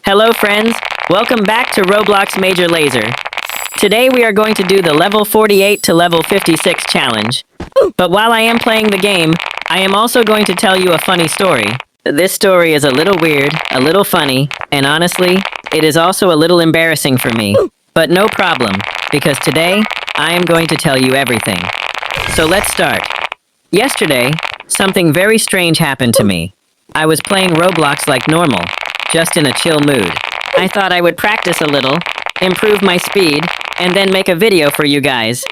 Hello friends, welcome back to Roblox Major Laser. Today we are going to do the level 48 to level 56 challenge. But while I am playing the game, I am also going to tell you a funny story. This story is a little weird, a little funny, and honestly, it is also a little embarrassing for me. But no problem, because today, I am going to tell you everything. So let's start. Yesterday, something very strange happened to me. I was playing Roblox like normal, just in a chill mood. I thought I would practice a little, improve my speed, and then make a video for you guys.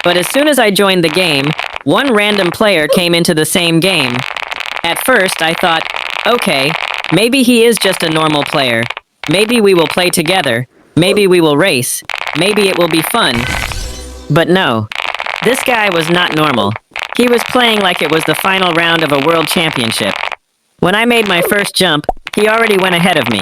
But as soon as I joined the game, one random player came into the same game. At first, I thought, okay, maybe he is just a normal player. Maybe we will play together. Maybe we will race. Maybe it will be fun. But no, this guy was not normal. He was playing like it was the final round of a world championship. When I made my first jump, he already went ahead of me.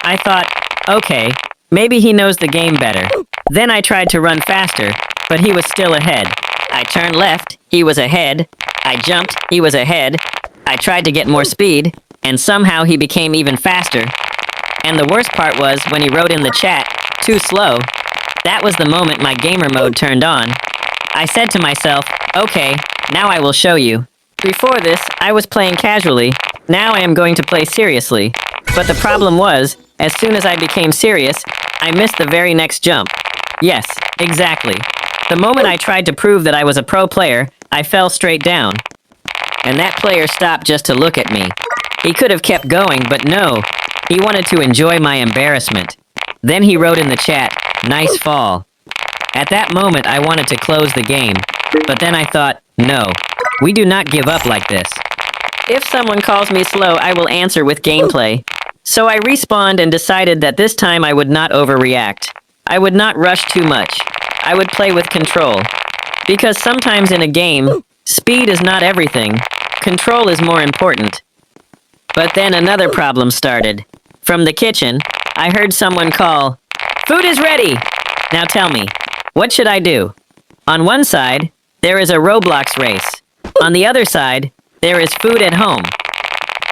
I thought, okay, maybe he knows the game better. Then I tried to run faster, but he was still ahead. I turned left, he was ahead. I jumped, he was ahead. I tried to get more speed, and somehow he became even faster. And the worst part was when he wrote in the chat, "Too slow." That was the moment my gamer mode turned on. I said to myself, okay, now I will show you. Before this, I was playing casually. Now I am going to play seriously. But the problem was, as soon as I became serious, I missed the very next jump. Yes, exactly. The moment I tried to prove that I was a pro player, I fell straight down. And that player stopped just to look at me. He could have kept going, but no. He wanted to enjoy my embarrassment. Then he wrote in the chat, "Nice fall." At that moment, I wanted to close the game. But then I thought, no, we do not give up like this. If someone calls me slow, I will answer with gameplay. So I respawned and decided that this time I would not overreact. I would not rush too much. I would play with control. Because sometimes in a game, speed is not everything. Control is more important. But then another problem started. From the kitchen, I heard someone call, "Food is ready!" Now tell me, what should I do? On one side, there is a Roblox race. On the other side, there is food at home.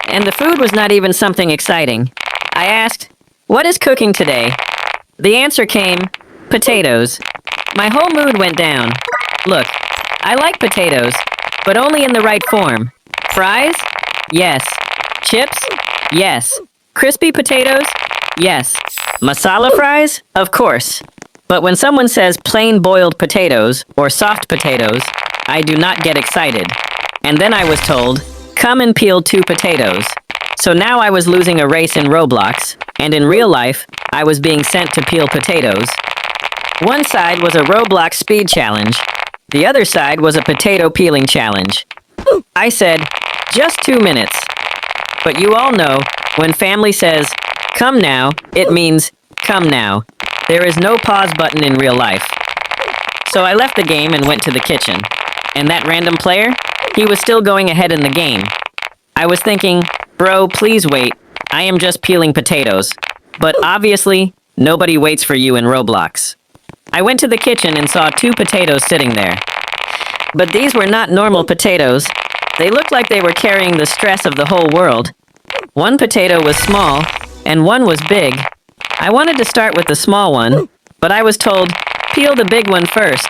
And the food was not even something exciting. I asked, "What is cooking today?" The answer came, "Potatoes." My whole mood went down. Look, I like potatoes, but only in the right form. Fries? Yes. Chips? Yes. Crispy potatoes? Yes. Masala fries? Of course. But when someone says plain boiled potatoes or soft potatoes, I do not get excited. And then I was told, "Come and peel 2 potatoes." So now I was losing a race in Roblox, and in real life, I was being sent to peel potatoes. One side was a Roblox speed challenge. The other side was a potato peeling challenge. I said, just 2 minutes. But you all know, when family says, "Come now," it means, come now. There is no pause button in real life. So I left the game and went to the kitchen. And that random player? He was still going ahead in the game. I was thinking, bro, please wait. I am just peeling potatoes. But obviously, nobody waits for you in Roblox. I went to the kitchen and saw 2 potatoes sitting there. But these were not normal potatoes. They looked like they were carrying the stress of the whole world. One potato was small, and one was big. I wanted to start with the small one, but I was told, peel the big one first.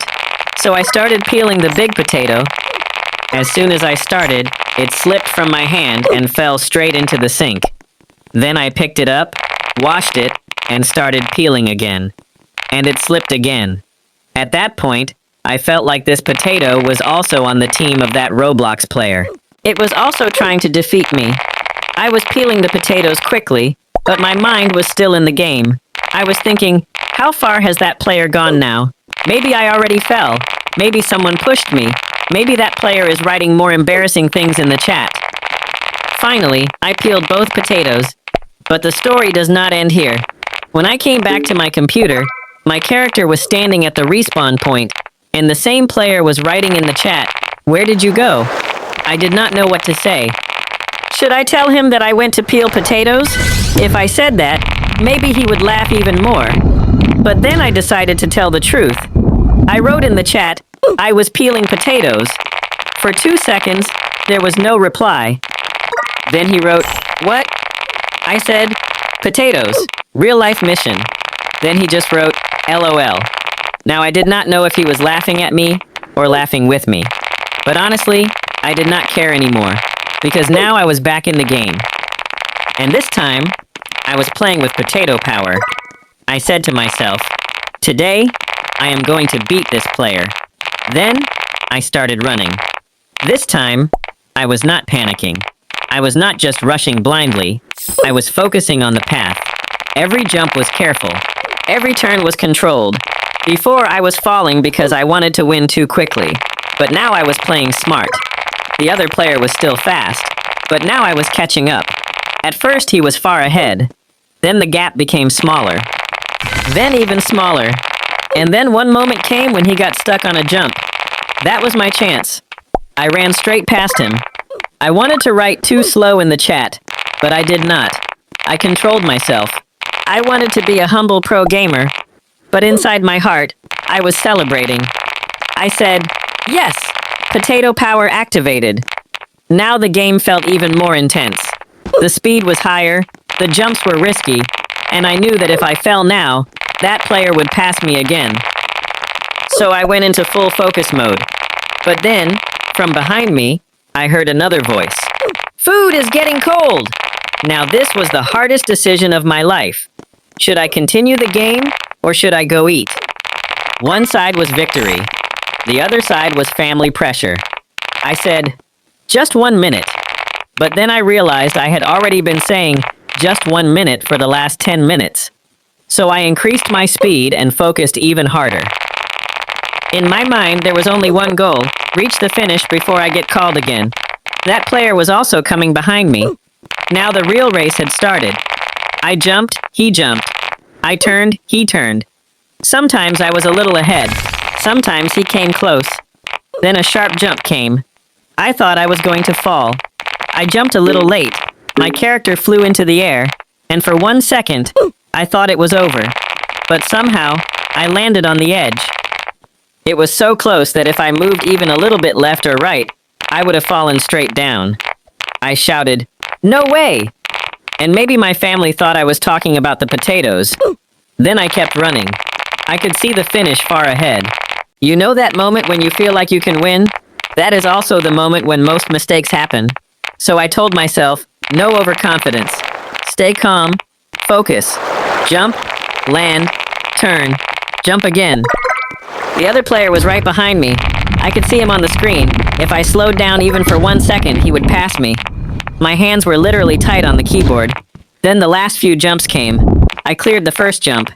So I started peeling the big potato. As soon as I started, it slipped from my hand and fell straight into the sink. Then I picked it up, washed it, and started peeling again. And it slipped again. At that point, I felt like this potato was also on the team of that Roblox player. It was also trying to defeat me. I was peeling the potatoes quickly, but my mind was still in the game. I was thinking, how far has that player gone now? Maybe I already fell. Maybe someone pushed me. Maybe that player is writing more embarrassing things in the chat. Finally, I peeled both potatoes. But the story does not end here. When I came back to my computer, my character was standing at the respawn point, and the same player was writing in the chat, "Where did you go?" I did not know what to say. Should I tell him that I went to peel potatoes? If I said that, maybe he would laugh even more. But then I decided to tell the truth. I wrote in the chat, I was peeling potatoes. For 2 seconds, there was no reply. Then he wrote, "What? I said, potatoes, real life mission. Then he just wrote, LOL. Now I did not know if he was laughing at me or laughing with me. But honestly, I did not care anymore, because now I was back in the game. And this time, I was playing with potato power. I said to myself, today, I am going to beat this player. Then, I started running. This time, I was not panicking. I was not just rushing blindly. I was focusing on the path. Every jump was careful. Every turn was controlled. Before, I was falling because I wanted to win too quickly. But now I was playing smart. The other player was still fast, but now I was catching up. At first, he was far ahead. Then the gap became smaller. Then even smaller. And then one moment came when he got stuck on a jump. That was my chance. I ran straight past him. I wanted to write too slow in the chat, but I did not. I controlled myself. I wanted to be a humble pro gamer, but inside my heart, I was celebrating. I said, yes, potato power activated. Now the game felt even more intense. The speed was higher, the jumps were risky, and I knew that if I fell now, that player would pass me again. So I went into full focus mode. But then, from behind me, I heard another voice. Food is getting cold! Now this was the hardest decision of my life. Should I continue the game, or should I go eat? One side was victory. The other side was family pressure. I said, just 1 minute. But then I realized I had already been saying just 1 minute for the last 10 minutes. So I increased my speed and focused even harder. In my mind, there was only one goal, reach the finish before I get called again. That player was also coming behind me. Now the real race had started. I jumped, he jumped. I turned, he turned. Sometimes I was a little ahead. Sometimes he came close. Then a sharp jump came. I thought I was going to fall. I jumped a little late. My character flew into the air, and for 1 second, I thought it was over. But somehow, I landed on the edge. It was so close that if I moved even a little bit left or right, I would have fallen straight down. I shouted, "No way!" And maybe my family thought I was talking about the potatoes. Then I kept running. I could see the finish far ahead. You know that moment when you feel like you can win? That is also the moment when most mistakes happen. So I told myself, no overconfidence. Stay calm, focus, jump, land, turn, jump again. The other player was right behind me. I could see him on the screen. If I slowed down even for 1 second, he would pass me. My hands were literally tight on the keyboard. Then the last few jumps came. I cleared the first jump.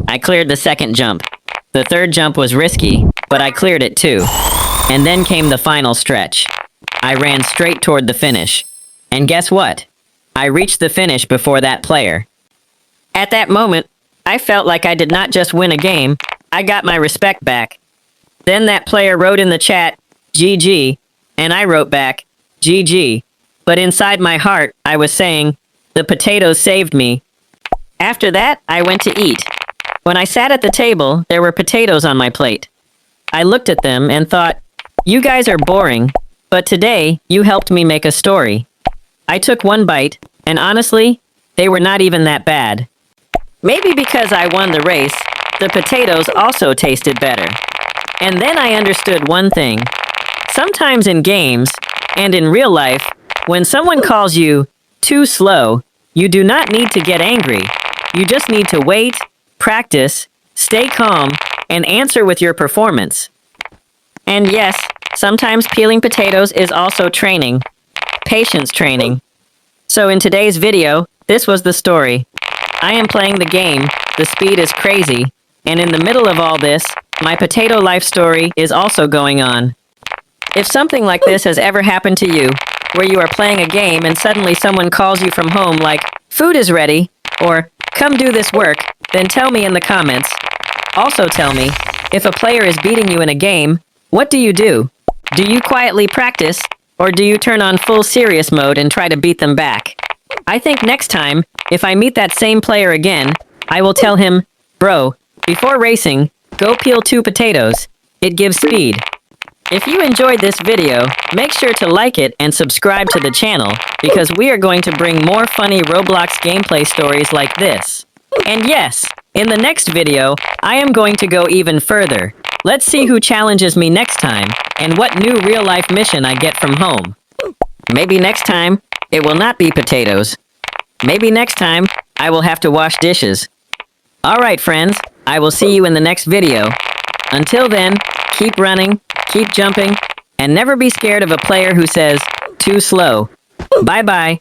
I cleared the second jump. The third jump was risky, but I cleared it too. And then came the final stretch. I ran straight toward the finish. And guess what? I reached the finish before that player. At that moment, I felt like I did not just win a game, I got my respect back. Then that player wrote in the chat, GG, and I wrote back, GG. But inside my heart, I was saying, the potatoes saved me. After that, I went to eat. When I sat at the table, there were potatoes on my plate. I looked at them and thought, you guys are boring, but today, you helped me make a story. I took one bite, and honestly, they were not even that bad. Maybe because I won the race, the potatoes also tasted better. And then I understood one thing. Sometimes in games, and in real life, when someone calls you too slow, you do not need to get angry. You just need to wait, practice, stay calm, and answer with your performance. And yes, sometimes peeling potatoes is also training. Patience training. So in today's video, this was the story. I am playing the game, the speed is crazy, and in the middle of all this, my potato life story is also going on. If something like this has ever happened to you, where you are playing a game and suddenly someone calls you from home like, food is ready, or come do this work, then tell me in the comments. Also tell me, if a player is beating you in a game, what do you do? Do you quietly practice, or do you turn on full serious mode and try to beat them back? I think next time, if I meet that same player again, I will tell him, bro, before racing, go peel 2 potatoes. It gives speed. If you enjoyed this video, make sure to like it and subscribe to the channel because we are going to bring more funny Roblox gameplay stories like this. And yes, in the next video, I am going to go even further. Let's see who challenges me next time and what new real-life mission I get from home. Maybe next time, it will not be potatoes. Maybe next time, I will have to wash dishes. Alright friends, I will see you in the next video. Until then, keep running, keep jumping, and never be scared of a player who says, "Too slow." Bye-bye.